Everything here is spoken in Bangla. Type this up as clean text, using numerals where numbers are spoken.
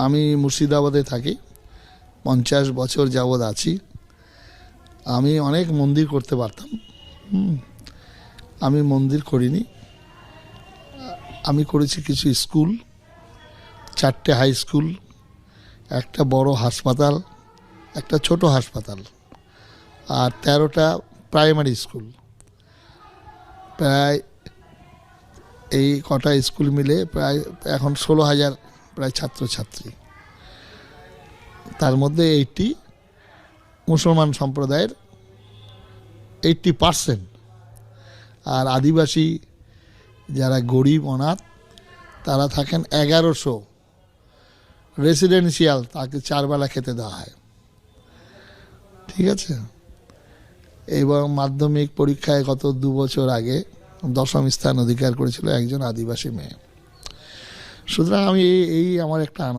আমি মুর্শিদাবাদে থাকি, 50 বছর যাবৎ আছি। আমি অনেক মন্দির করতে পারতাম, আমি মন্দির করিনি। আমি করেছি কিছু স্কুল, 4টে হাই স্কুল, একটা বড় হাসপাতাল, একটা ছোট হাসপাতাল, আর 13টা প্রাইমারি স্কুল। প্রায় এই কটা স্কুল মিলে প্রায় এখন 16,000 প্রায় ছাত্রছাত্রী। তার মধ্যে 80 মুসলমান সম্প্রদায়ের 80%, আর আদিবাসী যারা গরিব অনাথ তারা থাকেন 1100। রেসিডেন্সিয়াল, তাকে 4 বেলা খেতে দেওয়া হয়, ঠিক আছে। এবং মাধ্যমিক পরীক্ষায় গত 2 বছর আগে 10ম স্থান অধিকার করেছিল একজন আদিবাসী মেয়ে। সুতরাং আমি এই আমার একটা